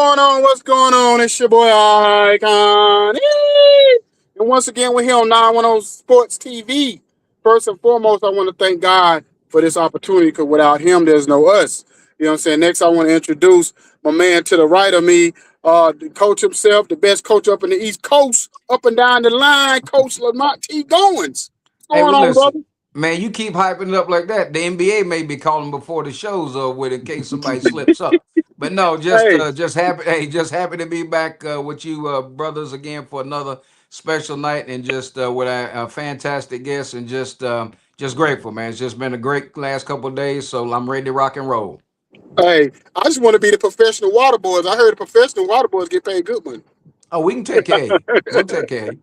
going on? What's going on? It's your boy Ikon. And once again, we're here on 910 Sports TV. First and foremost, I want to thank God for this opportunity because without him, there's no us. You know what I'm saying? Next, I want to introduce my man to the right of me, the coach himself, the best coach up in the East Coast, up and down the line, Coach Lamont T. Goins. What's Hey, going well, on, listen, brother? man, you keep hyping it up like that. The NBA may be calling before the show's over with in case somebody slips up. But no, Hey, just happy. Hey, just happy to be back with you, brothers, again for another special night, and just with a fantastic guest, and just grateful, man. It's just been a great last couple of days, so I'm ready to rock and roll. hey, I just want to be the professional water boys. I heard the professional water boys get paid good money. Oh, we can take care of you. We'll take care of you.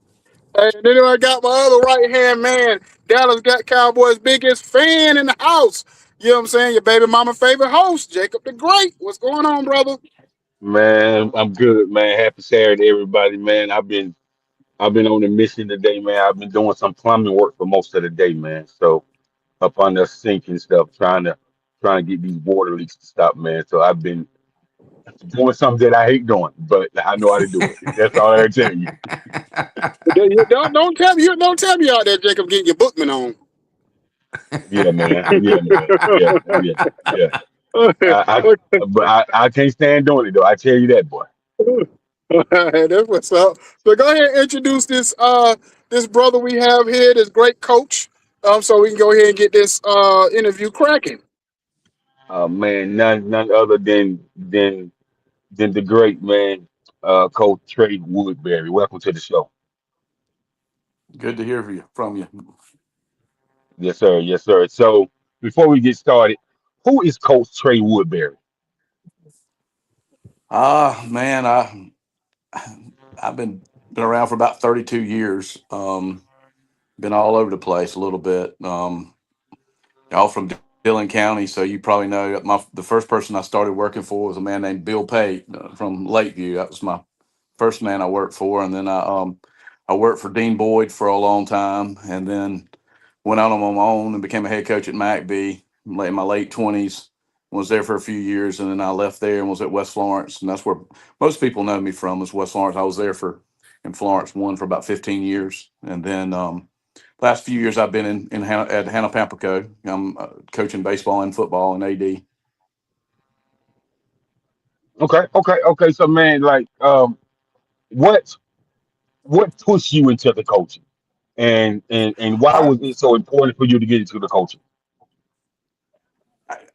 And then I got my other right hand man, Dallas got Cowboys' biggest fan in the house. You know what I'm saying? Your baby mama favorite host, Jacob the Great. What's going on, brother? Man, I'm good, man. Happy Saturday, everybody, man. I've been on a mission today, man. I've been doing some plumbing work for most of the day, man. So up on the sink and stuff, trying to get these water leaks to stop, man. So I've been doing something that I hate doing, but I know how to do it. That's all I can tell you. Don't tell me out there, Jacob, getting your bookman on. Yeah, man. Yeah, man. Yeah, yeah, yeah. But I can't stand doing it though. I tell you that, boy. That's what's up. So go ahead and introduce this brother we have here, this great coach. So we can go ahead and get this interview cracking. Man, none other than the great man, Coach Trey Woodberry. Welcome to the show. Good to hear from you. Yes, sir. Yes, sir. So before we get started, who is Coach Trey Woodberry? Man, I've been around for about 32 years. Been all over the place a little bit. All from Dillon County, so you probably know the first person I started working for was a man named Bill Pate from Lakeview. That was my first man I worked for, and then I worked for Dean Boyd for a long time, and then went out on my own and became a head coach at McBee in my late 20s. Was there for a few years, and then I left there and was at West Florence, and that's where most people know me from is West Florence. I was there in Florence one for about 15 years, and then last few years I've been at Hannah-Pamplico. I'm coaching baseball and football and AD. Okay. So man, like, what what pushed you into the coaching, and why I, was it so important for you to get into the coaching?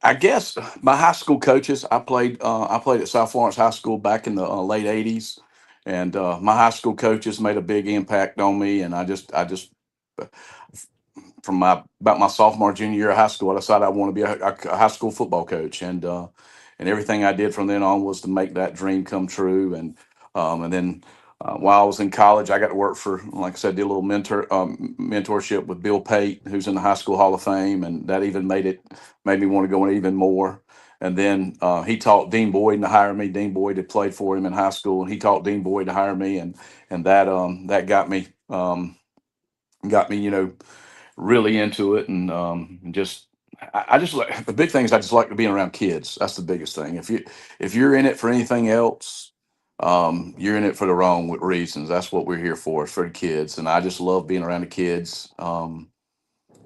I guess my high school coaches. I played at South Florence High School back in the late '80s, and my high school coaches made a big impact on me. And I just from my about my sophomore junior year of high school, I decided I want to be a high school football coach, and everything I did from then on was to make that dream come true. And then while I was in college, I got to work for, like I said, did a little mentorship with Bill Pate, who's in the High School Hall of Fame, and that even made me want to go in even more. And then he taught Dean Boyd to hire me. Dean Boyd had played for him in high school, and he taught Dean Boyd to hire me, and that got me, really into it, and just I just like the big thing is I just like to be around kids. That's the biggest thing. If you're in it for anything else, you're in it for the wrong reasons. That's what we're here for, is for the kids, and I just love being around the kids. Matter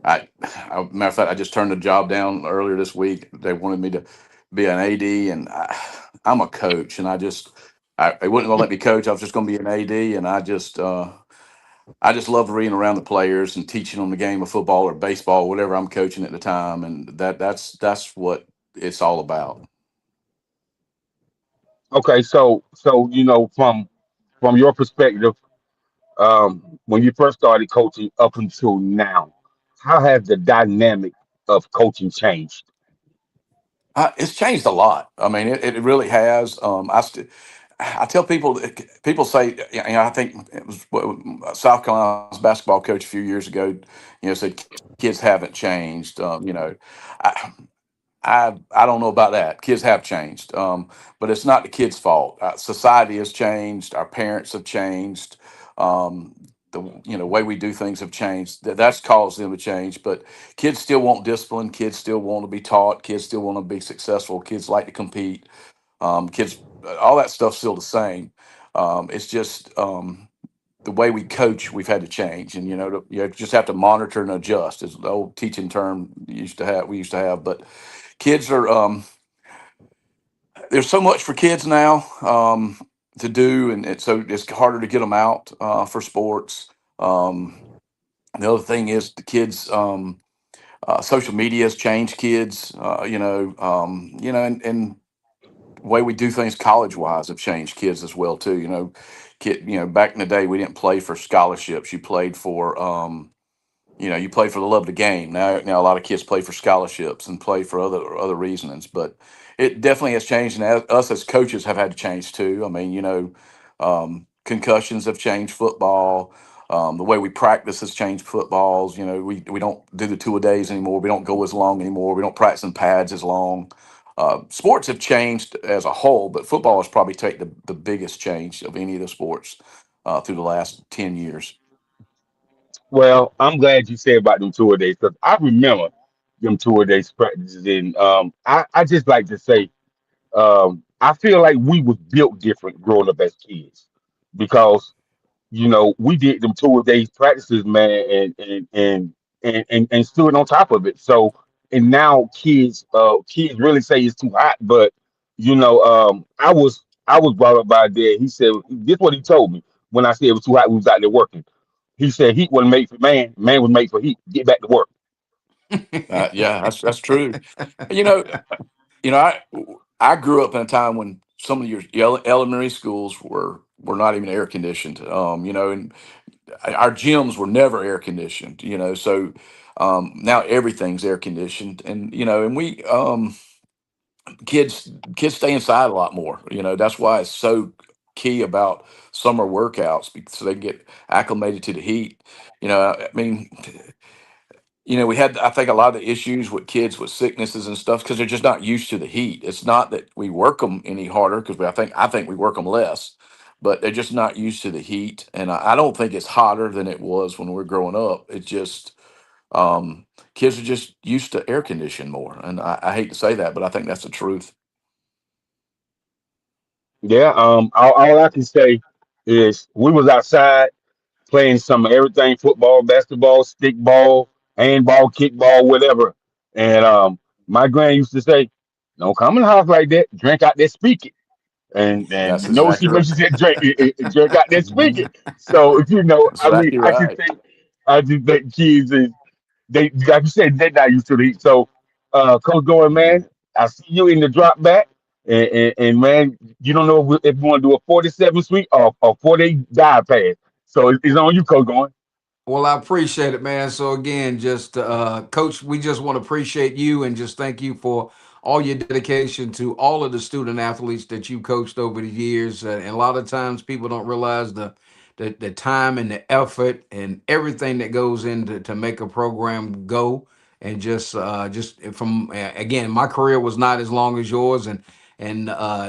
of fact, I just turned the job down earlier this week. They wanted me to be an AD, and I'm a coach, and they wouldn't gonna let me coach. I was just gonna be an AD, and I just love reading around the players and teaching them the game of football or baseball, whatever I'm coaching at the time, and that's what it's all about. Okay, so from your perspective, when you first started coaching up until now, how has the dynamic of coaching changed? It's changed a lot. I mean, it really has. I tell people say, I think it was South Carolina's basketball coach a few years ago, said kids haven't changed. I, I don't know about that. Kids have changed, but it's not the kids' fault. Society has changed. Our parents have changed. Um, the way we do things have changed. That's caused them to change. But kids still want discipline. Kids still want to be taught. Kids still want to be successful. Kids like to compete. Kids all that stuff's still the same. It's just the way we coach, we've had to change, and you just have to monitor and adjust. Is the old teaching term we used to have, but kids are there's so much for kids now to do, and so it's harder to get them out for sports. Um, the other thing is the kids. Social media has changed kids. And the way we do things college wise have changed kids as well too. Back in the day we didn't play for scholarships. You played for you play for the love of the game. Now a lot of kids play for scholarships and play for other reasons. But it definitely has changed, and us as coaches have had to change too. I mean, concussions have changed football. The way we practice has changed footballs. We don't do the two a days anymore. We don't go as long anymore. We don't practice in pads as long. Sports have changed as a whole, but football has probably taken the biggest change of any of the sports through the last 10 years. Well, I'm glad you said about them tour days because I remember them tour days practices, and I just like to say I feel like we was built different growing up as kids because we did them 2 days practices, man, and stood on top of it. So, and now kids really say it's too hot, but I was brought up by a dad. He said this what he told me when I said it was too hot. We was out there working. He said heat wasn't made for man. Man was made for heat. Get back to work. Yeah, that's true. You know, I grew up in a time when some of your elementary schools were not even air conditioned. And our gyms were never air conditioned. So now everything's air conditioned, and we kids stay inside a lot more. That's why it's so key about summer workouts because they get acclimated to the heat. I mean, we had, I think, a lot of the issues with kids with sicknesses and stuff because they're just not used to the heat. It's not that we work them any harder because I think we work them less, but they're just not used to the heat. And I don't think it's hotter than it was when we were growing up. It's just kids are just used to air conditioning more, and I hate to say that, but I think that's the truth. Yeah. All I can say is we was outside playing some of everything: football, basketball, stickball, handball, kickball, whatever. And my grand used to say, "Don't come in the house like that. Drink out there, speak it." And That's you know she exactly when right. she said drink, drink out there, speak it. So I mean, Exactly right. I just think kids is they like you said they're not used to the heat. So, Coach Goin, Mhm. man, I see you in the drop back, and man, you don't know if you want to do a 47 suite or 40 dive pass. So it's on you, Coach Goin. Well, I appreciate it, man. So again, just coach, we just want to appreciate you and just thank you for all your dedication to all of the student athletes that you coached over the years. And a lot of times people don't realize the time and the effort and everything that goes into to make a program go. And just from again, my career was not as long as yours, and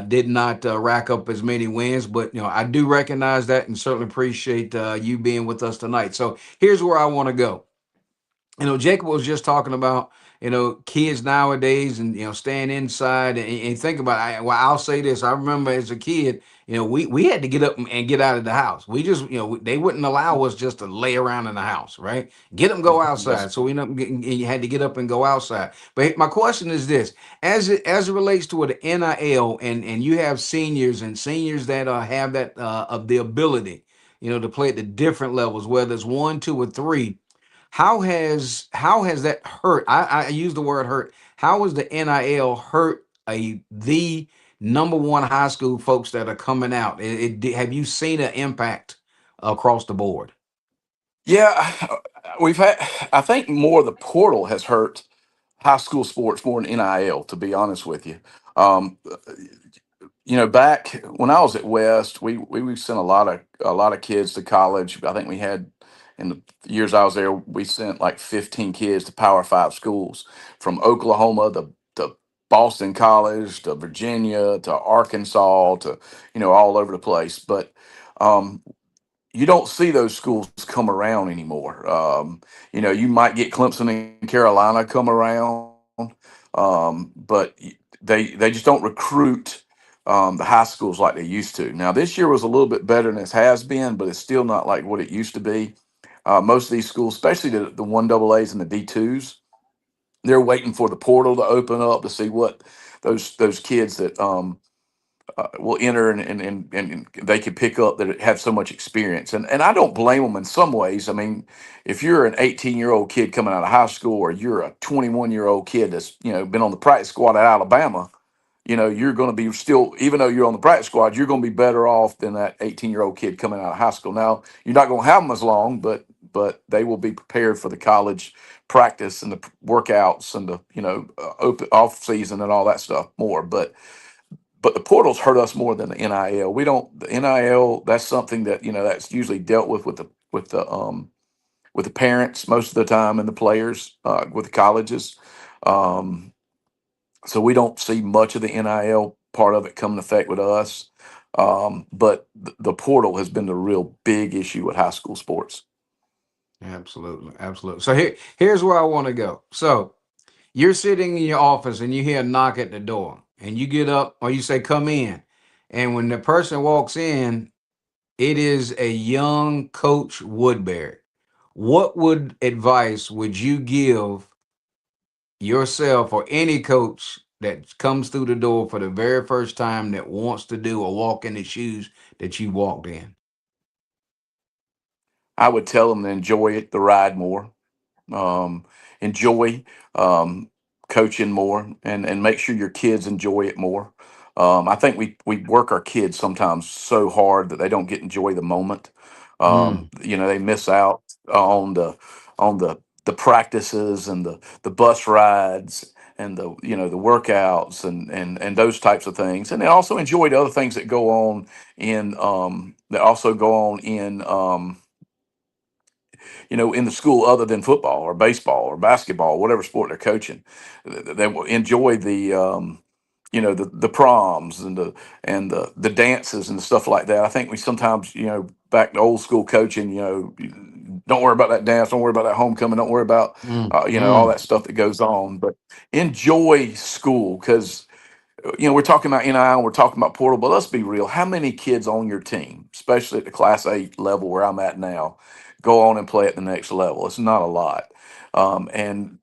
did not rack up as many wins. But I do recognize that and certainly appreciate you being with us tonight. So here's where I want to go. Jacob was just talking about, kids nowadays and, staying inside and think about it. Well, I'll say this. I remember as a kid, we had to get up and get out of the house. We just, they wouldn't allow us just to lay around in the house, right? Get them, go That's outside. So you had to get up and go outside. But my question is this, as it relates to the NIL and you have seniors that have that of the ability, to play at the different levels, whether it's one, two, or three. How has that hurt? I use the word hurt. How has the NIL hurt the number one high school folks that are coming out? Have you seen an impact across the board? Yeah, we've had. I think more the portal has hurt high school sports more than NIL. To be honest with you, um, back when I was at West, we sent a lot of kids to college. I think we had in the years I was there, we sent like 15 kids to Power Five schools from Oklahoma to Boston College to Virginia to Arkansas to all over the place. But um, you don't see those schools come around anymore. You might get Clemson and Carolina come around, but they just don't recruit. the high schools like they used to. Now, this year was a little bit better than it has been, but it's still not like what it used to be. Most of these schools, especially the 1AAs and the D2s, they're waiting for the portal to open up to see what those kids that will enter and they can pick up that have so much experience. And I don't blame them in some ways. I mean, if you're an 18-year-old kid coming out of high school, or you're a 21-year-old kid that's, been on the practice squad at Alabama, you're going to be still, even though you're on the practice squad, you're going to be better off than that 18-year-old kid coming out of high school. Now, you're not going to have them as long, but they will be prepared for the college practice and the workouts and the, open off season and all that stuff more. But the portals hurt us more than the NIL. The NIL, that's something that, that's usually dealt with the parents most of the time, and the players with the colleges. So we don't see much of the NIL part of it come into effect with us. But the portal has been the real big issue with high school sports. Absolutely, absolutely. So here's where I want to go. So you're sitting in your office and you hear a knock at the door, and you get up or you say, "Come in." And when the person walks in, it is a young Coach Woodberry. What advice would you give yourself or any coach that comes through the door for the very first time that wants to do or walk in the shoes that you walked in? I would tell them to enjoy it, the ride more, enjoy coaching more, and make sure your kids enjoy it more. I think we work our kids sometimes so hard that they don't get enjoy the moment. Mm, They miss out on the practices and the bus rides and the workouts and those types of things, and they also enjoy the other things that go on in the school other than football or baseball or basketball, whatever sport they're coaching. They will enjoy the proms and the dances and the stuff like that. I think we sometimes, back to old school coaching, don't worry about that dance, don't worry about that homecoming, don't worry about all mm. that stuff that goes on, but enjoy school, because we're talking about NIL, we're talking about portal, but let's be real. How many kids on your team, especially at the Class A level where I'm at now, go on and play at the next level? It's not a lot. And,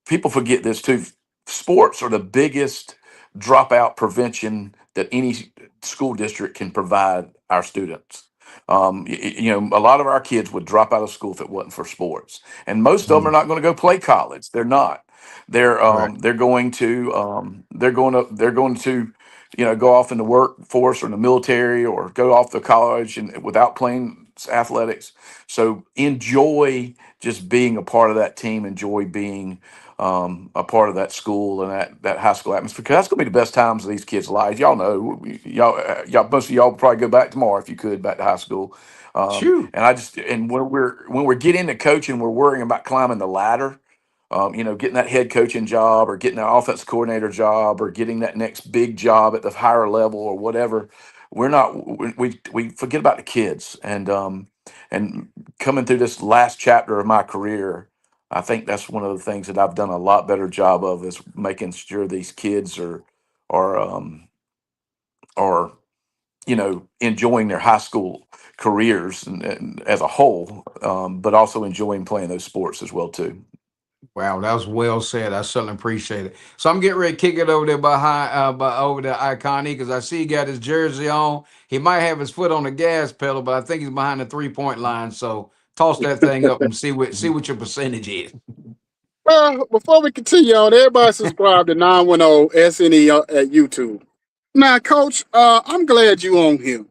people forget this too. Sports are the biggest dropout prevention that any school district can provide our students. A lot of our kids would drop out of school if it wasn't for sports, and most of them are Mm. not going to go play college. They're not. They're Right. they're going to go off in the workforce or in the military, or go off to college and without playing athletics. So enjoy just being a part of that team. Enjoy being a part of that school and that high school atmosphere, because that's going to be the best times of these kids' lives. Y'all know, most of y'all would probably go back tomorrow if you could back to high school. Shoo. And when we're getting into coaching, we're worrying about climbing the ladder. Getting that head coaching job, or getting that offense coordinator job, or getting that next big job at the higher level, or whatever. We're not. We forget about the kids, and coming through this last chapter of my career, I think that's one of the things that I've done a lot better job of, is making sure these kids are are enjoying their high school careers and as a whole, but also enjoying playing those sports as well too. Wow, that was well said. I certainly appreciate it. So I'm getting ready to kick it over there over to Ikon, because I see he got his jersey on. He might have his foot on the gas pedal, but I think he's behind the 3-point line. So toss that thing up and see what your percentage is. Well, before we continue on, everybody subscribe to 910 SNE at YouTube. Now, Coach, I'm glad you on here,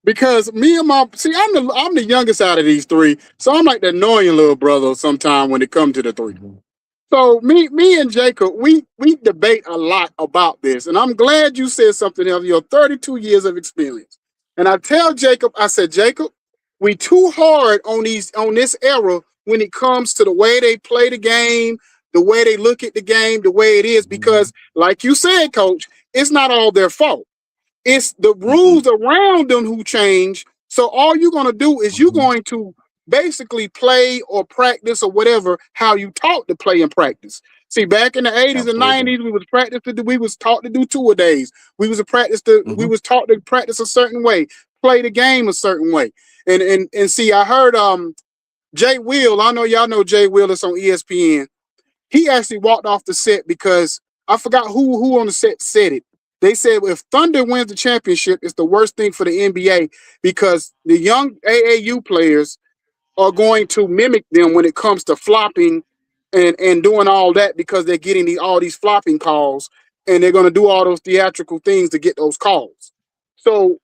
because me and I'm the youngest out of these three, so I'm like the annoying little brother sometime when it comes to the three. Mhm. So me and Jacob, we debate a lot about this, and I'm glad you said something of your 32 years of experience. And I tell Jacob, I said, Jacob, we too hard on this era when it comes to the way they play the game, the way they look at the game, the way it is, because like you said, Coach, it's not all their fault. It's the rules Mhm. around them who change. So all you're going to do is you're Mhm. going to basically play or practice or whatever how you taught to play and practice. See, back in the 80s and Absolutely. 90s, we was taught to do two-a-days. We was taught to practice a certain way, play the game a certain way. And see, I heard Jay Will, I know y'all know Jay Will, that's on ESPN. He actually walked off the set because I forgot who on the set said it. They said if Thunder wins the championship, it's the worst thing for the NBA because the young AAU players are going to mimic them when it comes to flopping and doing all that because they're getting all these flopping calls and they're going to do all those theatrical things to get those calls. So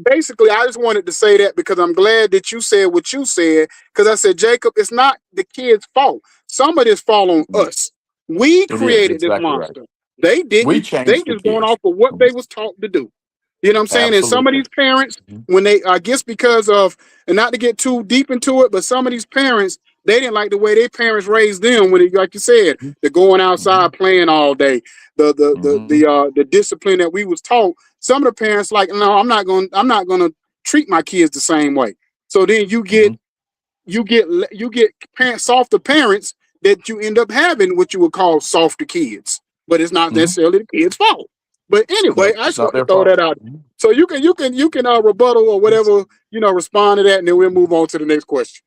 basically, I just wanted to say that because I'm glad that you said what you said because I said, Jacob, it's not the kids' fault. Some of this fall on us. We It is created this exactly right. monster. They We didn't. They changed the just going kids. off of what they was taught to do. You know what I'm saying? And some of Absolutely. these parents, when they, I guess because of, and not to get too deep into it, but some of these parents, they didn't like the way their parents raised them when, like you said, they're going outside playing all day. The discipline that we was taught. Some of the parents like, no, I'm not gonna treat my kids the same way. So then you get softer parents that you end up having what you would call softer kids, but it's not necessarily the kid's fault. But anyway, No, I it's just not want to their throw that fault. out. So you can rebuttal or whatever, respond to that, and then we'll move on to the next question.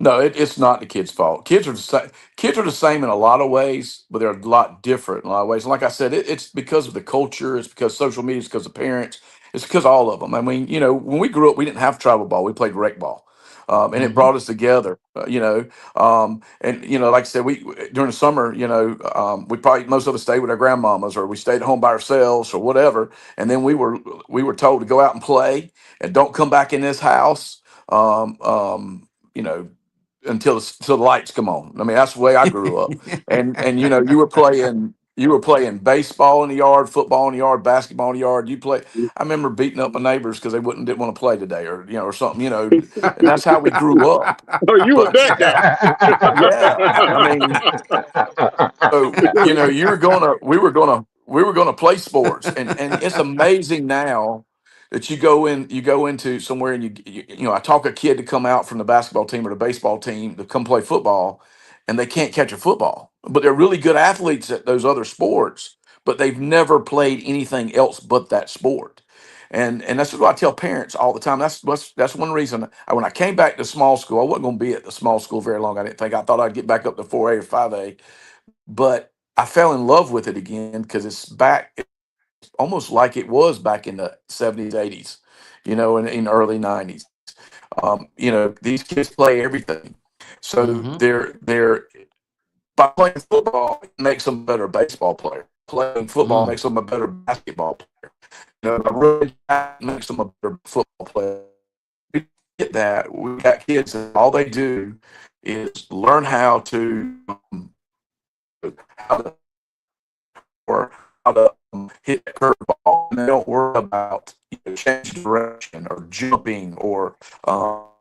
No, it's not the kids' fault. Kids are the same in a lot of ways, but they're a lot different in a lot of ways. And like I said, it's because of the culture. It's because social media. It's because of parents. It's because of all of them. I mean, when we grew up, we didn't have travel ball. We played rec ball, and it brought us together. And like I said, we during the summer, we probably most of us stayed with our grandmamas, or we stayed at home by ourselves, or whatever. And then we were told to go out and play, and don't come back in this house. You know until the lights come on. I mean, that's the way I grew up. And you were playing baseball in the yard, football in the yard, basketball in the yard. I remember beating up my neighbors because they didn't want to play today, or something. And that's how we grew up. Oh, you were But that guy. yeah, I mean, so we were gonna play sports, and it's amazing now that you go into somewhere and I talk a kid to come out from the basketball team or the baseball team to come play football, and they can't catch a football, but they're really good athletes at those other sports, but they've never played anything else but that sport. And that's what I tell parents all the time. That's one reason when I came back to small school, I wasn't going to be at the small school very long. I thought I'd get back up to 4A or 5A, but I fell in love with it again because it's back. It's almost like it was back in the 70s, 80s, and in the early 90s. These kids play everything, so they're by playing football it makes them a better baseball player. Playing football makes them a better basketball player. By running back makes them a better football player. We get that. We got kids that all they do is learn how to or how to hit a curveball, and they don't worry about changing direction or jumping or all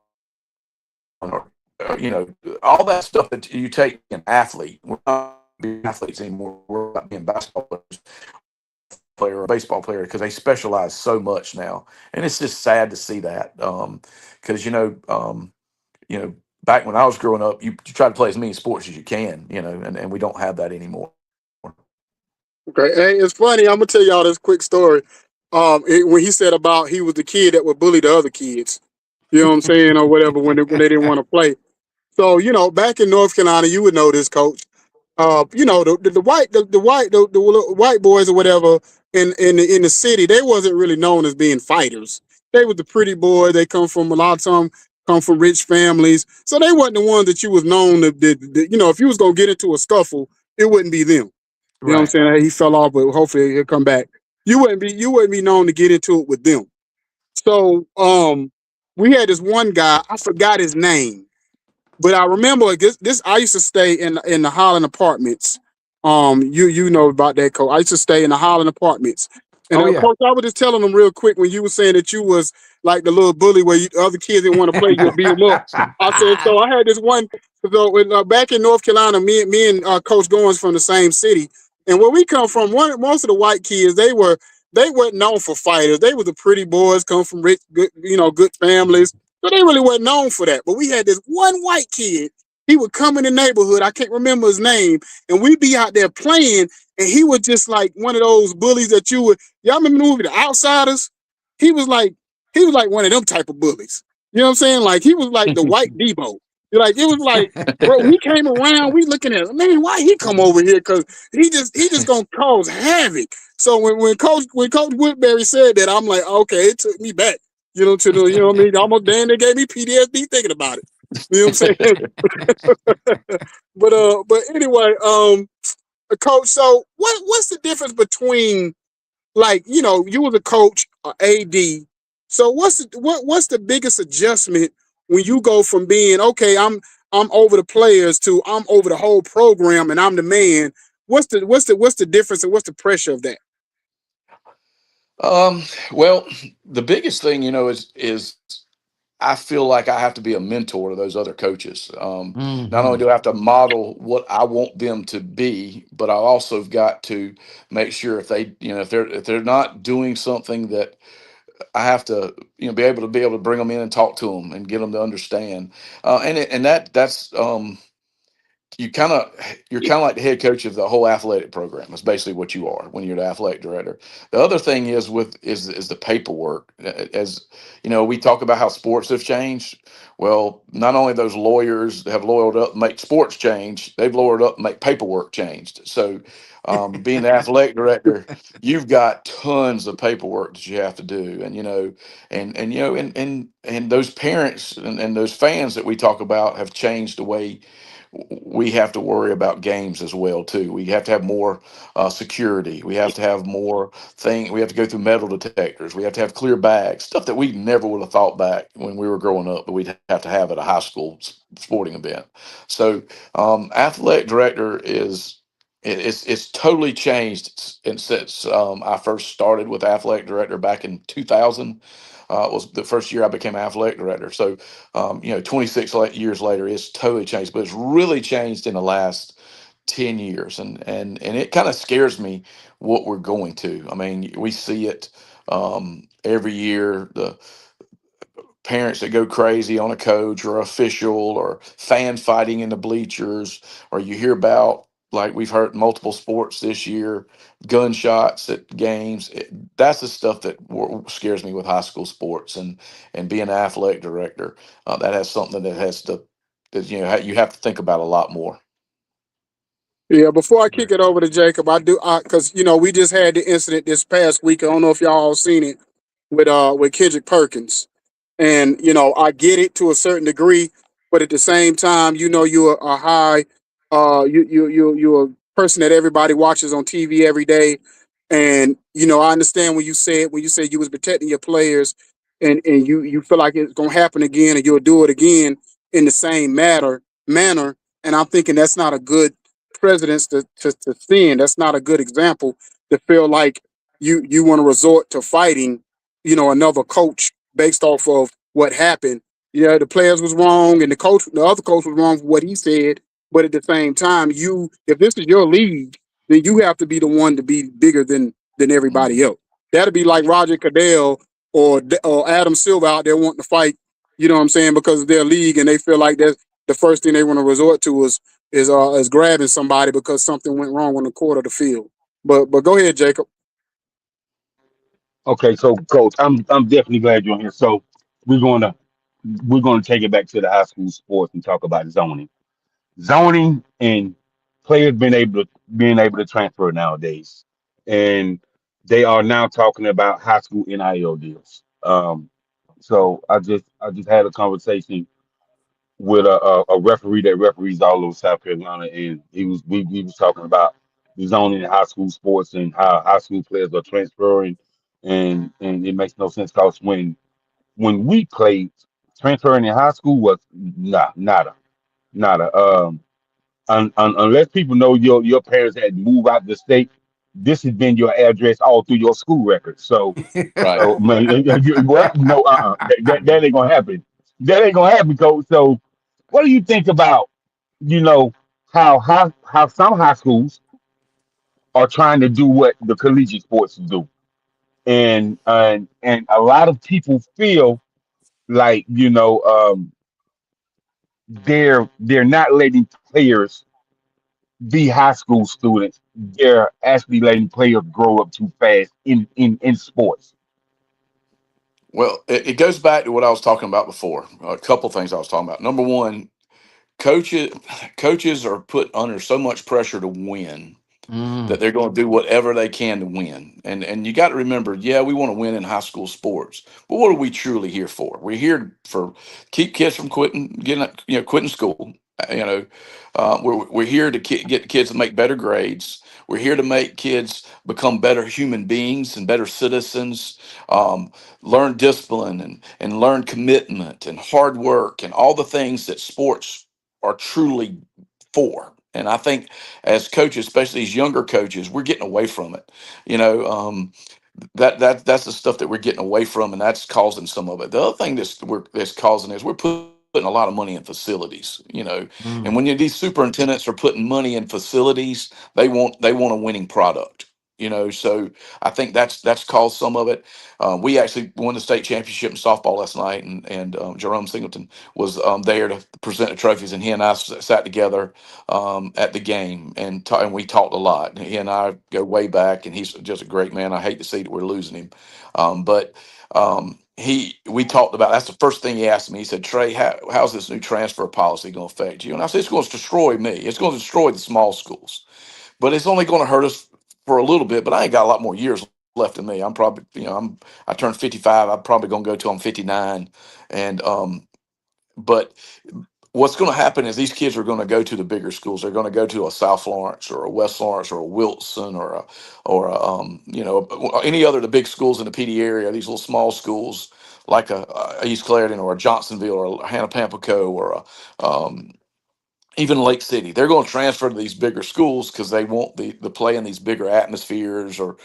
that stuff that you take an athlete. We're not being athletes anymore. We're about being basketball players, player or baseball player, because they specialize so much now, and it's just sad to see that. Because back when I was growing up, you try to play as many sports as you can, and we don't have that anymore. Okay, hey, it's funny. I'm gonna tell y'all this quick story. When he said about he was the kid that would bully the other kids, you know what I'm saying, or whatever, when they didn't want to play. So back in North Carolina, you would know this, coach. The white boys or whatever in the city, they wasn't really known as being fighters. They were the pretty boys. They come from a lot of them come from rich families, so they wasn't the ones that you was known to. If you was gonna get into a scuffle, it wouldn't be them. You know what I'm Right. saying? Hey, he fell off, but hopefully he'll come back. You wouldn't be known to get into it with them. So we had this one guy, I forgot his name. But I remember this. I used to stay in the Holland Apartments. You know about that, coach. I used to stay in the Holland Apartments. And Oh yeah. coach, I was just telling them real quick when you were saying that you was like the little bully where other kids didn't want to play, you'll beat them up. I said so. I had this one. So back in North Carolina, me and Coach Goins from the same city, and where we come from, most of the white kids they weren't known for fighters. They were the pretty boys, come from rich, good families. So they really wasn't known for that. But we had this one white kid. he would come in the neighborhood. I can't remember his name, and we'd be out there playing, and he was just like one of those bullies that you would. Y'all remember the movie The Outsiders? He was like one of them type of bullies. You know what I'm saying? Like he was like the white Debo. Like it was like, bro, we came around, we looking at him, man, why he come over here? Cause he just gonna cause havoc. So when Coach Woodberry said that, I'm like, okay, it took me back, to the, what I mean, almost damn they gave me PTSD thinking about it. You know what I'm saying? But anyway, coach, so what's the difference between, like, you was a coach, AD. So what's the biggest adjustment when you go from being, okay, I'm over the players to I'm over the whole program and I'm the man? What's the difference and what's the pressure of that? Well, the biggest thing, is I feel like I have to be a mentor to those other coaches. Not only Hmm. do I have to model what I want them to be, but I also have got to make sure if they, if they're not doing something, that I have to, be able to bring them in and talk to them and get them to understand. And that's you kind of you're kind of like the head coach of the whole athletic program. That's basically what you are when you're the athletic director. The other thing is the paperwork. As you know, we talk about how sports have changed. Well, not only those lawyers have lawyered up to make sports change, they've lawyered up to make paperwork changed. So being the athletic director, you've got tons of paperwork that you have to do. And those parents and those fans that we talk about have changed the way we have to worry about games as well too. We have to have more security. We have to have more thing. We have to go through metal detectors. We have to have clear bags, stuff that we never would have thought back when we were growing up, but we'd have to have at a high school sporting event. So athletic director it's totally changed since I first started with athletic director back in 2000. Was the first year I became athletic director. So 26 years later, it's totally changed, but it's really changed in the last 10 years. And it kind of scares me what we're going to. I mean, we see it every year. The parents that go crazy on a coach or official, or fan fighting in the bleachers, or you hear about, like we've heard in multiple sports this year, gunshots at games. That's the stuff that scares me with high school sports, and being an athletic director. That has something that has to that you have to think about a lot more. Yeah, before I kick it over to Jacob, I do, because we just had the incident this past week. I don't know if y'all all seen it with Kendrick Perkins. And I get it to a certain degree, but at the same time, you're a high, you're a person that everybody watches on TV every day. And I understand when you said you was protecting your players, and you feel like it's gonna happen again, and you'll do it again in the same manner. And I'm thinking that's not a good precedence to sin. That's not a good example to feel like you want to resort to fighting, another coach based off of what happened. Yeah, the players was wrong, and the other coach was wrong for what he said. But at the same time, if this is your league, then you have to be the one to be bigger than everybody Mhm. else. That'd be like Roger Cadell or Adam Silver out there wanting to fight. You know what I'm saying? Because of their league, and they feel like that's the first thing they want to resort to is grabbing somebody because something went wrong on the court of the field. But go ahead, Jacob. Okay, so coach, I'm definitely glad you're here. So we're gonna we're gonna take it back to the high school sports and talk about zoning and players being able to transfer nowadays, and they are now talking about high school NIL deals. So I just had a conversation with a referee that referees all over South Carolina, and we was talking about the zoning in high school sports and how high school players are transferring, and it makes no sense because when we played, transferring in high school was nada. Unless people know your parents had moved out the state, this has been your address all through your school records. So Right. so man, what? No, that ain't gonna happen. That ain't gonna happen, coach. So what do you think about you know how some high schools are trying to do what the collegiate sports do, and a lot of people feel like they're not letting players be high school students. They're actually letting players grow up too fast in sports. Well, it goes back to what I was talking about before. A couple things I was talking about. Number one, coaches coaches are put under so much pressure to win Mm. that they're going to do whatever they can to win. And you got to remember, yeah, we want to win in high school sports, but what are we truly here for? We're here for keep kids from quitting school. We're here to get kids to make better grades. We're here to make kids become better human beings and better citizens. Learn discipline and learn commitment and hard work and all the things that sports are truly for. And I think as coaches, especially these younger coaches, we're getting away from it. You know, that's the stuff that we're getting away from, and that's causing some of it. The other thing that's causing is we're putting a lot of money in facilities. And Mm. when these superintendents are putting money in facilities, they want a winning product. So I think that's caused some of it. We actually won the state championship in softball last night, and Jerome Singleton was there to present the trophies, and he and I sat together at the game and we talked a lot. He and I go way back, and he's just a great man. I hate to see that we're losing him, but he we talked about that's the first thing he asked me. He said, "Trey, how's this new transfer policy going to affect you?" And I said, "It's going to destroy me. It's going to destroy the small schools, but it's only going to hurt us for a little bit. But I ain't got a lot more years left in me. I'm probably I turned 55. I'm probably going to go till I'm 59, and but." What's going to happen is these kids are going to go to the bigger schools. They're going to go to a South Florence or a West Florence or a Wilson or any other of the big schools in the PD area. These little small schools like a East Clarendon or a Johnsonville or a Hannah-Pamplico or even Lake City. They're going to transfer to these bigger schools because they want the play in these bigger atmospheres, or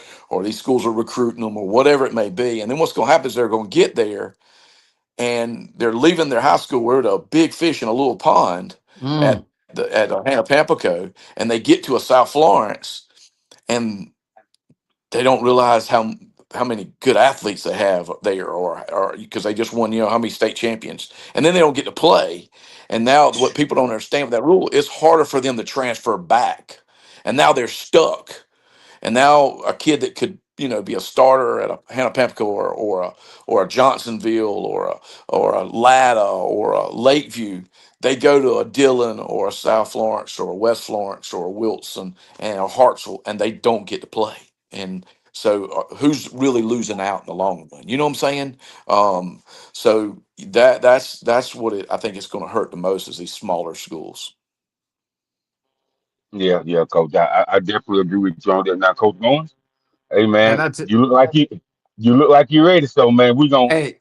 these schools are recruiting them or whatever it may be. And then what's going to happen is they're going to get there and they're leaving their high school. We're at a big fish in a little pond Mm. at Hannah-Pamplico, and they get to a South Florence, and they don't realize how many good athletes they have there, or because they just won, how many state champions, and then they don't get to play. And now what people don't understand with that rule, it's harder for them to transfer back, and now they're stuck. And now a kid that could, be a starter at a Hannah-Pamplico or a Johnsonville or a Latta or a Lakeview, they go to a Dillon or a South Florence or a West Florence or a Wilson and a Hartsville, and they don't get to play. And so, who's really losing out in the long run? You know what I'm saying? So that's what I think it's going to hurt the most is these smaller schools. Yeah, yeah, coach. I definitely agree with you on that. Now, Coach Goins, hey And man, that's it. you look like you're ready. So man, Hey,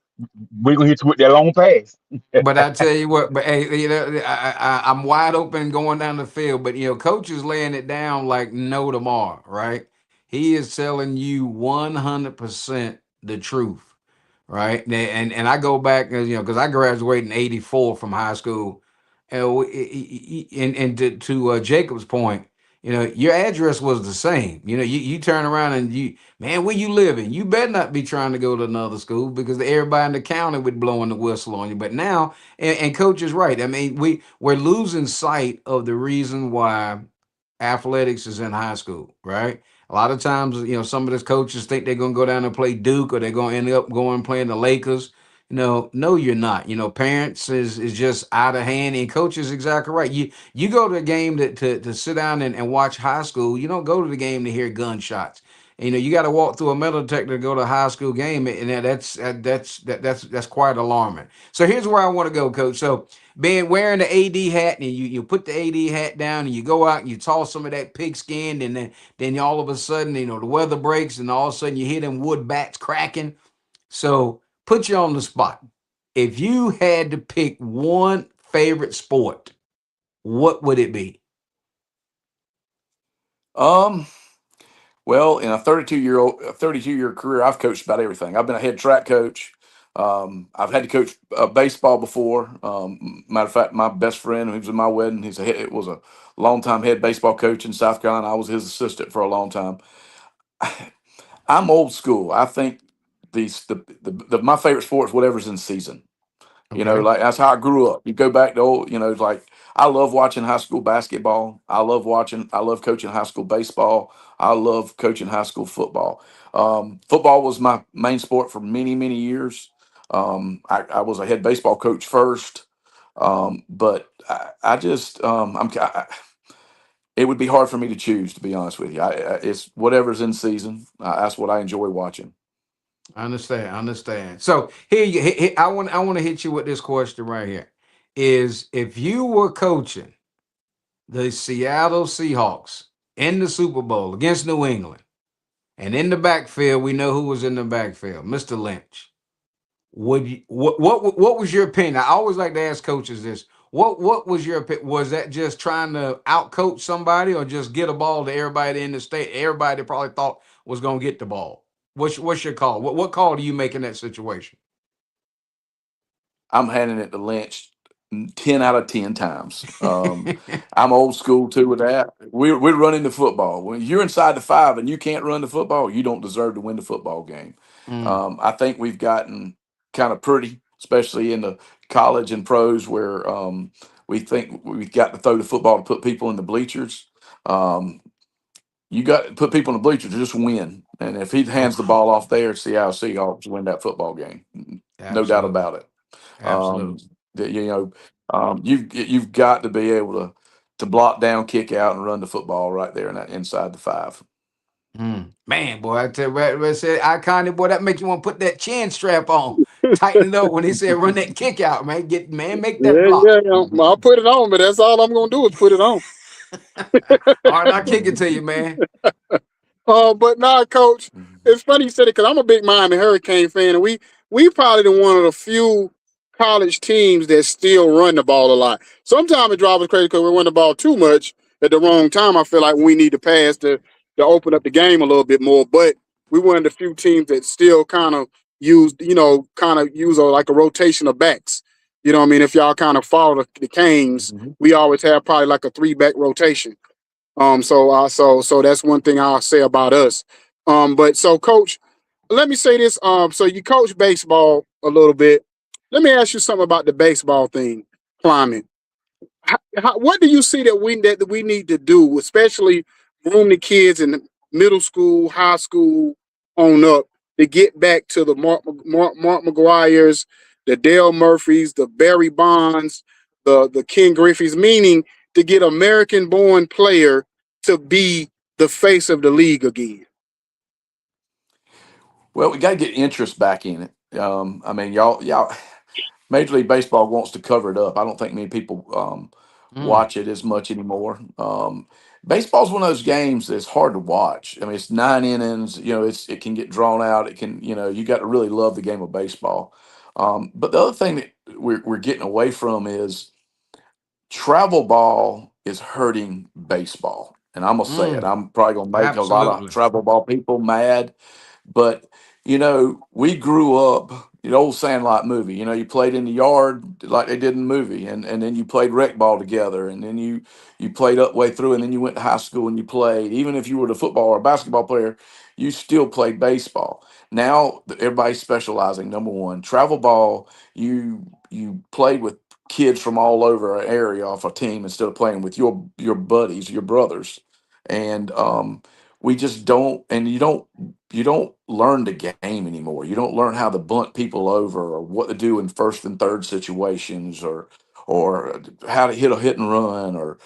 we gonna hit you with that long pass. but I tell you what, but hey, I'm wide open going down the field, but coach is laying it down like no tomorrow, right? He is telling you 100% the truth, right? And I go back, because I graduated in '84 from high school, and and to Jacob's point, your address was the same. You turn around and man, where you living? You better not be trying to go to another school because everybody in the county would blowing the whistle on you. But now, and coach is right. I mean, we're losing sight of the reason why athletics is in high school, right? A lot of times, some of these coaches think they're going to go down and play Duke, or they're going to end up going playing the Lakers. No, you're not. Parents is just out of hand, and coach is exactly right. You go to a game to sit down and watch high school. You don't go to the game to hear gunshots. You got to walk through a metal detector to go to a high school game, and that's quite alarming. So here's where I want to go, coach. So being wearing the AD hat, and you put the AD hat down and you go out and you toss some of that pigskin, and then all of a sudden, the weather breaks, and all of a sudden you hear them wood bats cracking. So put you on the spot. If you had to pick one favorite sport, what would it be? Um, Well, in a 32-year career, I've coached about everything. I've been a head track coach. I've had to coach baseball before. Matter of fact, my best friend who was in my wedding, was a longtime head baseball coach in South Carolina. I was his assistant for a long time. I'm old school. I think my favorite sport is whatever's in season. Okay. Like that's how I grew up. You go back to old, it's like I love watching high school basketball. I love coaching high school baseball. I love coaching high school football. Football was my main sport for many, many years. I was a head baseball coach first. But I just, it would be hard for me to choose, to be honest with you. It's whatever's in season. That's what I enjoy watching. I understand. I understand. So here you I want to hit you with this question right here. Is if you were coaching the Seattle Seahawks in the Super Bowl against New England, and in the backfield, we know who was in the backfield, Mr. Lynch. Would you what was your opinion? I always like to ask coaches this. What was your opinion? Was that just trying to outcoach somebody or just get a ball to everybody in the state? Everybody probably thought was gonna get the ball. What's your call? What call do you make in that situation? I'm handing it to Lynch 10 out of 10 times. I'm old school too with that. We're running the football. When you're inside the five and you can't run the football, you don't deserve to win the football game. Mm, I think we've gotten kind of pretty, especially in the college and pros, where we think we've got to throw the football to put people in the bleachers. Um, you got to put people in the bleachers to just win. And if he hands the oof, ball off there, Seattle Seahawks win that football game. No doubt absolutely, about it. Um, absolutely. that you've got to be able to block down, kick out, and run the football right there in that inside the five. Man, boy, I tell you, said iconic boy, that make you want to put that chin strap on, tighten it up when he said run that kick out, man. Make that Yeah, block. yeah. I'll put it on, but that's all I'm gonna do is put it on. All right, I'll kick it to you, man. But nah, coach, it's funny you said it because I'm a big Miami Hurricane fan, and we probably the one of the few college teams that still run the ball a lot. Sometimes it drives us crazy because we run the ball too much at the wrong time. I feel like we need to pass to open up the game a little bit more. But we one of the few teams that still kind of use like a rotation of backs. You know what I mean? If y'all kind of follow the Canes, Mhm. we always have probably like a three back rotation. So that's one thing I'll say about us. But so coach, let me say this. So you coach baseball a little bit. Let me ask you something about the baseball thing, climate. What do you see that we need to do, especially groom the kids in middle school, high school, on up, to get back to the Mark McGuire's, the Dale Murphys, the Barry Bonds, the Ken Griffey's, meaning to get American-born player to be the face of the league again. Well, we got to get interest back in it. I mean, y'all, Major League Baseball wants to cover it up. I don't think many people Mm, watch it as much anymore. Baseball's one of those games that's hard to watch. I mean, it's 9 innings. It can get drawn out. It can, you got to really love the game of baseball. But the other thing that we're getting away from is travel ball is hurting baseball. And I'm gonna say it. mm, I'm probably gonna make a lot of absolutely. travel ball people mad, but we grew up, the old Sandlot movie. You played in the yard like they did in the movie, and then you played rec ball together, and then you played up way through, and then you went to high school and you played. Even if you were the football or basketball player, you still played baseball. Now everybody's specializing. Number one, travel ball. You played with kids from all over our area off a team instead of playing with your buddies, your brothers, and we just don't. And you don't learn the game anymore. You don't learn how to bunt people over or what to do in first and third situations or how to hit a hit and run or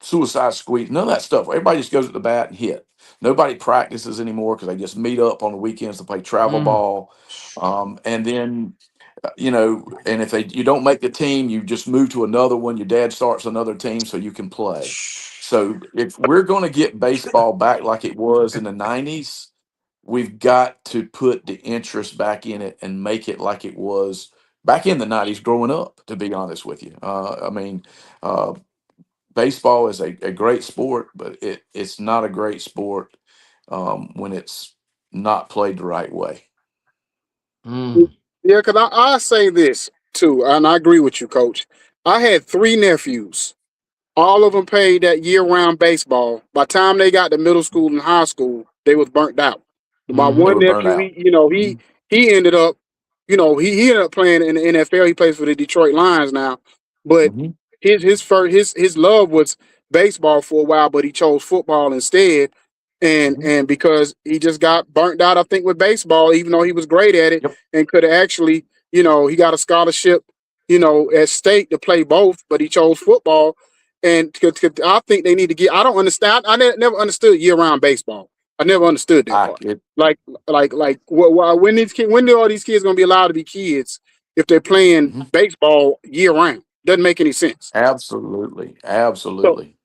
suicide squeeze. None of that stuff. Everybody just goes at the bat and hit. Nobody practices anymore because they just meet up on the weekends to play travel Mm. ball. And then and if you don't make the team, you just move to another one. Your dad starts another team so you can play. So if we're going to get baseball back like it was in the 90s, we've got to put the interest back in it and make it like it was back in the 90s growing up, to be honest with you. I mean, uh, baseball is a great sport, but it's not a great sport when it's not played the right way. Mm, Yeah, because I say this too, and I agree with you, coach. I had three nephews. All of them played that year-round baseball. By the time they got to middle school and high school, they was burnt out. My They mm-hmm, one were burnt nephew, out. he ended up he ended up playing in the NFL. He plays for the Detroit Lions now, but Hmm. his love was baseball for a while, but he chose football instead. Hmm. And because he just got burnt out, I think, with baseball, even though he was great at it Yep. and could have actually, he got a scholarship, at state to play both, but he chose football. And I think they need to get. I don't understand. I never understood year-round baseball. I never understood that I part. it, When do all these kids gonna be allowed to be kids if they're playing mhm. baseball year round? Doesn't make any sense. Absolutely, So absolutely.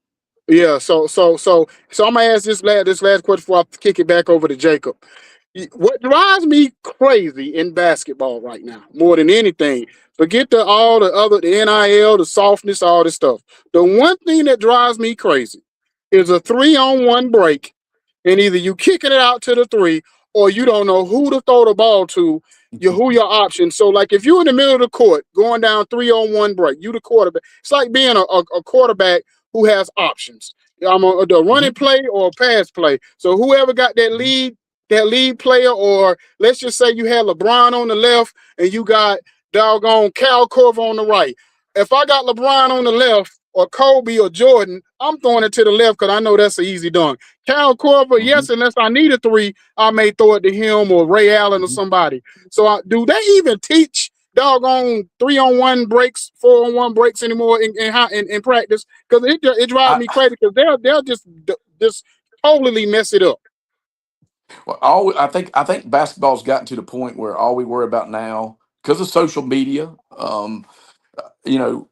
yeah, so I'm gonna ask this last question before I kick it back over to Jacob. What drives me crazy in basketball right now, more than anything, forget all the other, the NIL, the softness, all this stuff. The one thing that drives me crazy is a 3-on-1 break, and either you kicking it out to the three, or you don't know who to throw the ball to. Who your options. So, like, if you're in the middle of the court going down 3-on-1 break, you the quarterback. It's like being a quarterback who has options. I'm a running Hmm. play or a pass play. So whoever got that lead player, or let's just say you had LeBron on the left and you got doggone Cal Corver on the right. If I got LeBron on the left or Kobe or Jordan, I'm throwing it to the left because I know that's an easy dunk. Cal Corver, Hmm. yes, unless I need a three, I may throw it to him or Ray Allen or Hmm. somebody. So do they even teach doggone 3-on-1 breaks, 4-on-1 breaks anymore in practice? Because it drives I me crazy because they'll just totally mess it up. well, all I think basketball's gotten to the point where all we worry about now, because of social media,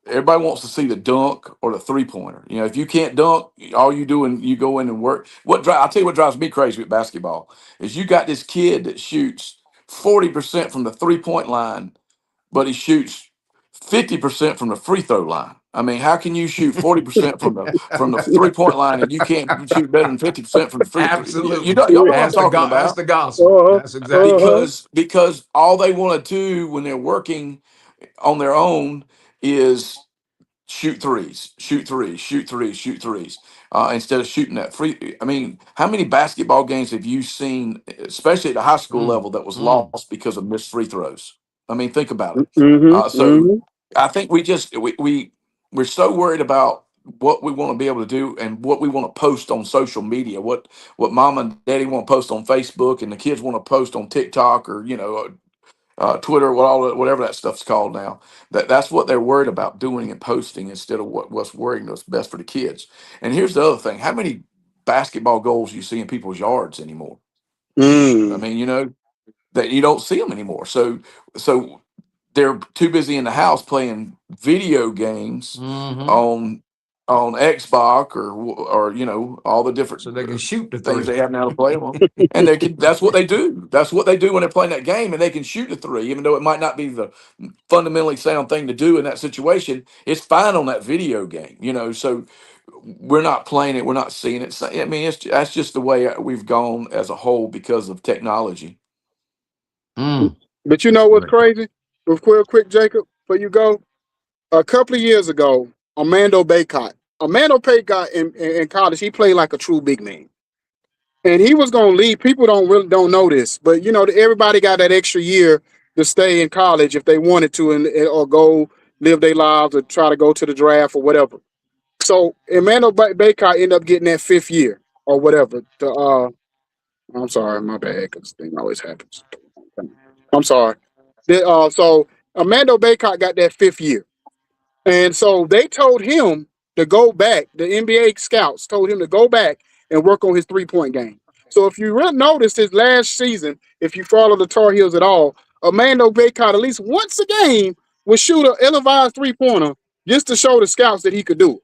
everybody wants to see the dunk or the 3-pointer. If you can't dunk, all you do and you go in and work. I'll tell you what drives me crazy with basketball is you got this kid that shoots 40% from the 3-point line, but he shoots 50% from the free throw line. I mean, how can you shoot 40% from the 3-point line and you can't shoot better than 50% from the free throw? Absolutely. Y'all know what I'm That's the talking that's about. the gospel. Uh-huh. That's exactly right. Uh-huh. Because all they want to do when they're working on their own is shoot threes, shoot threes, shoot threes, shoot threes, instead of shooting that free. I mean, how many basketball games have you seen, especially at the high school Mm, level, that was mm. lost because of missed free throws? I mean, think about it. Mm-hmm. So Mm-hmm. I think we're so worried about what we want to be able to do and what we want to post on social media, what mom and daddy want to post on Facebook, and the kids want to post on TikTok or Twitter, whatever that stuff's called now. That's what they're worried about doing and posting instead of what's worrying what's best for the kids. And here's the other thing: how many basketball goals you see in people's yards anymore? I Mm. mean, that you don't see them anymore. So they're too busy in the house playing video games Hmm. on on Xbox or all the different So they can shoot the things three. they have now to play them on. And that's what they do. That's what they do when they're playing that game, and they can shoot a three, even though it might not be the fundamentally sound thing to do in that situation. It's fine on that video game. So we're not playing it, we're not seeing it. So, I mean, that's just the way we've gone as a whole because of technology. Mm. But you That's know what's great. crazy? Real quick, Jacob, before you go, a couple of years ago, Armando Baycott in college, he played like a true big man. And he was gonna leave. People don't know this, but everybody got that extra year to stay in college if they wanted to, or go live their lives or try to go to the draft or whatever. So Emmanuel Baycott ended up getting that 5th year or whatever. I'm sorry, my bad, because thing always happens. I'm sorry. So Armando Baycott got that 5th year. And so they told him to go back. The NBA scouts told him to go back and work on his 3-point game. So if you really notice his last season, if you follow the Tar Heels at all, Armando Baycott at least once a game would shoot an ill-advised 3-pointer just to show the scouts that he could do it.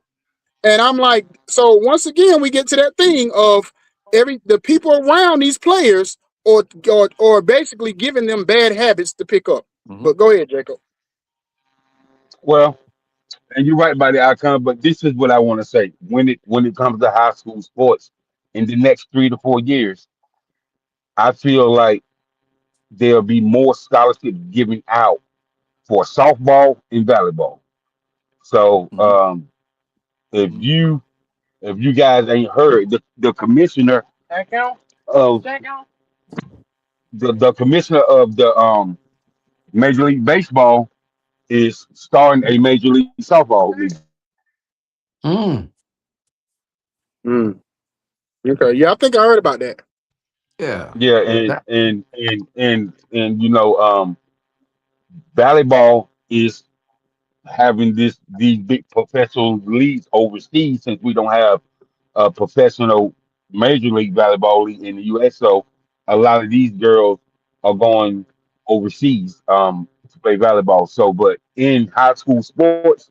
And I'm like, so once again, we get to that thing of the people around these players or basically giving them bad habits to pick up. Mhm. But go ahead, Jacob. Well, and you're right about the outcome, but this is what I want to say. When it comes to high school sports, in the next 3 to 4 years, I feel like there'll be more scholarships giving out for softball and volleyball. So Mhm. if you if you guys ain't heard, the commissioner of the commissioner of Major League Baseball is starting a Major League Softball league. Mm, Mm. Okay. Yeah, I think I heard about that. yeah. Yeah, That and volleyball is having these big professional leagues overseas since we don't have a professional major league volleyball league in the U.S. So a lot of these girls are going overseas to play volleyball. So, but in high school sports,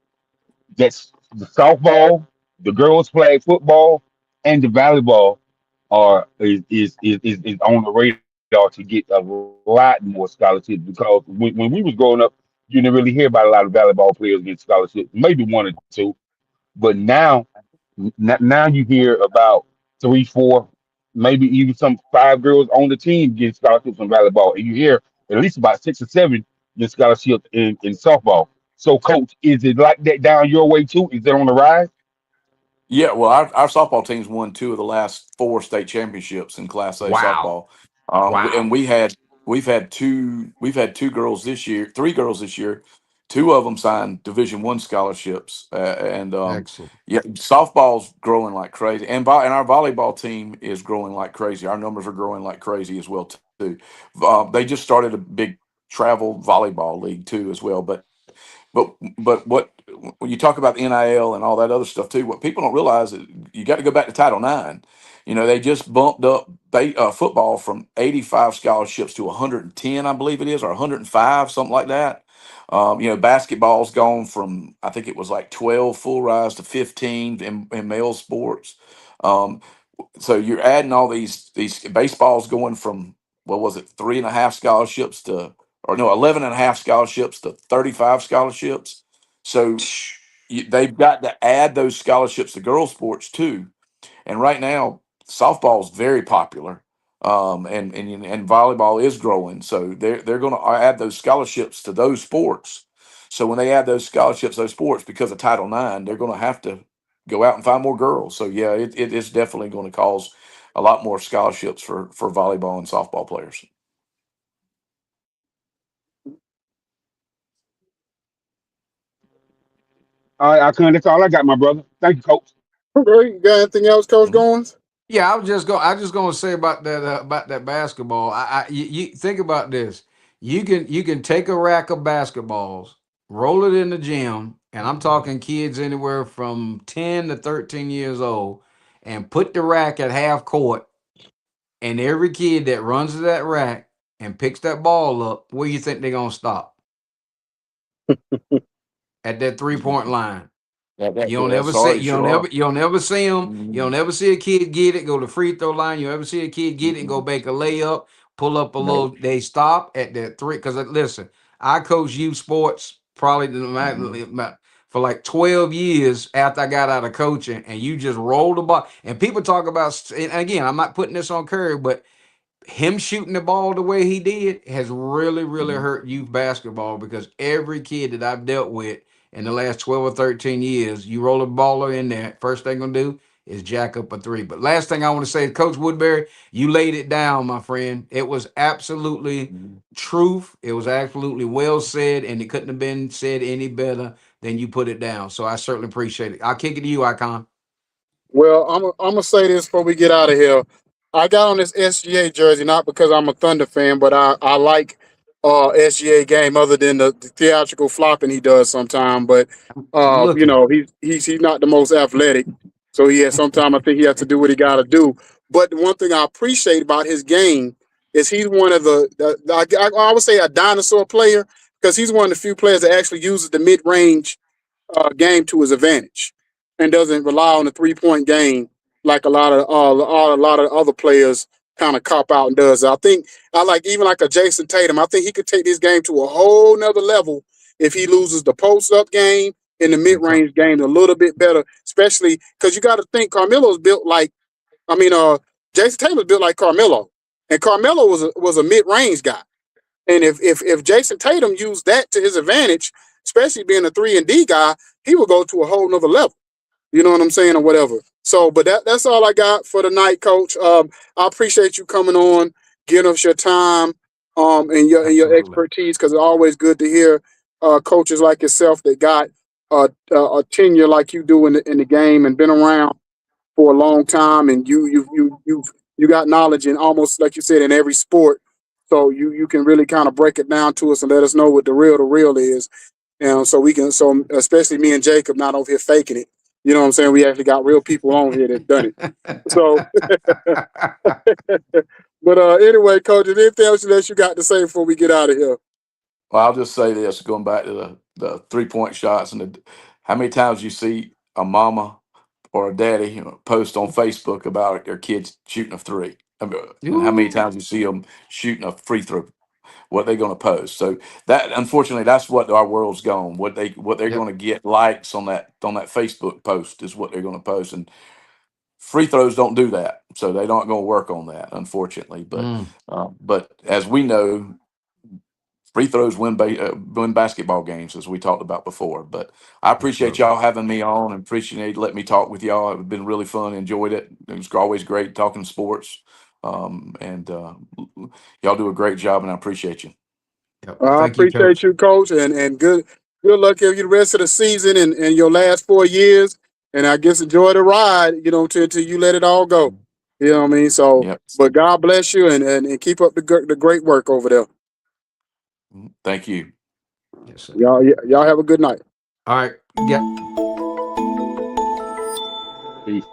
that's the softball, the girls flag football, and the volleyball are is on the radar to get a lot more scholarships because when we was growing up, you didn't really hear about a lot of volleyball players getting scholarships, maybe one or two. But now you hear about three, four, maybe even some five girls on the team getting scholarships in volleyball, and you hear at least about six or seven get scholarships in softball. So, coach, is it like that down your way too? Is it on the rise? Yeah, well, our softball team's won two of the last four state championships in Class A wow. softball, and Wow. we've had two girls this year, three girls this year. Two of them signed Division I scholarships, and Excellent. yeah, softball's growing like crazy, and our volleyball team is growing like crazy. Our numbers are growing like crazy as well too. They just started a big travel volleyball league too as well, but but what when you talk about the NIL and all that other stuff too, what people don't realize is you got to go back to Title IX. They just bumped up football from 85 scholarships to 110, I believe it is, or 105, something like that. Basketball's gone from, I think it was like 12 full rise to 15 in male sports. Um, so you're adding all these baseballs going from, what was it, 3.5 scholarships to, or no, 11.5 scholarships to 35 scholarships. So they've got to add those scholarships to girls sports too. And right now, softball is very popular, and volleyball is growing. So they're going to add those scholarships to those sports. So when they add those scholarships to those sports, because of Title IX, they're going to have to go out and find more girls. So yeah, it is definitely going to cause a lot more scholarships for volleyball and softball players. All right, I can. That's all I got, my brother. Thank you, coach. Okay. You got anything else, Coach Mhm. Goins? Yeah, I just gonna say about that basketball. You think about this. You can take a rack of basketballs, roll it in the gym, and I'm talking kids anywhere from 10 to 13 years old, and put the rack at half court, and every kid that runs to that rack and picks that ball up, where you think they're gonna stop? At that 3 point line. You don't Yeah, ever see sorry, you don't sure are. ever you don't ever see them. You don't Mhm. ever see a kid get it, go to free throw line. You ever see a kid get it and go Mhm. make a layup, pull up a No. little. They stop at that three. Because listen, I coach youth sports probably Mhm. for like 12 years after I got out of coaching, and you just roll the ball. And people talk about, and again, I'm not putting this on Curry, but him shooting the ball the way he did has really, really Mhm. hurt youth basketball because every kid that I've dealt with in the last 12 or 13 years, you roll a baller in there, first thing gonna do is jack up a three. But last thing I want to say, Coach Woodbury, you laid it down, my friend. It was absolutely Mhm. truth. It was absolutely well said, and it couldn't have been said any better than you put it down. So I certainly appreciate it. I'll kick it to you, Icon. Well, I'm gonna say this before we get out of here. I got on this SGA jersey not because I'm a Thunder fan, but I like SGA game other than the theatrical flopping he does sometime. But I'm looking. he's not the most athletic, so he has sometimes I think he has to do what he got to do. But the one thing I appreciate about his game is he's one of I would say a dinosaur player because he's one of the few players that actually uses the mid range game to his advantage and doesn't rely on the 3 point game like a lot of other players kind of cop out and does. I think I like even like a Jason Tatum. I think he could take this game to a whole nother level if he loses the post up game and the mid Okay. range game a little bit better, especially because you got to think Carmelo's built like I mean Jason Tatum's built like Carmelo, and Carmelo was a mid range guy. And if Jason Tatum used that to his advantage, especially being a 3 and D guy, he would go to a whole nother level. You know what I'm saying, or whatever. So, but that's all I got for the night, Coach. I appreciate you coming on, giving us your time. and your Absolutely. expertise, because it's always good to hear coaches like yourself that got a tenure like you do in the game and been around for a long time, and you got knowledge in almost like you said in every sport. So you can really kind of break it down to us and let us know what the real is. And so we can, so especially me and Jacob not over here faking it. You know what I'm saying? We actually got real people on here that done it. So, but anyway, Coach, is anything else that you got to say before we get out of here? Well, I'll just say this, going back to the 3-point shots and how many times you see a mama or a daddy post on Facebook about their kids shooting a three. I mean, and how many Ooh. times you see them shooting a free throw, what they're going to post. So that, unfortunately, that's what our world's gone. What they're Yep. going to get likes on that Facebook post is what they're going to post. And free throws don't do that, so they're not going to work on that, unfortunately. But as we know, free throws win basketball games, as we talked about before. But I appreciate Absolutely. y'all having me on and appreciate letting me talk with y'all. It's been really fun. Enjoyed it. It was always great talking sports. And y'all do a great job, and I appreciate you. Yep. I Thank you, appreciate Coach. you, Coach, and good luck to you the rest of the season and your last 4 years. And I guess enjoy the ride, till you let it all go. You know what I mean? So, Yep. but God bless you and keep up the great work over there. Thank you. Yes, sir. Y'all have a good night. All right. Yeah. Peace.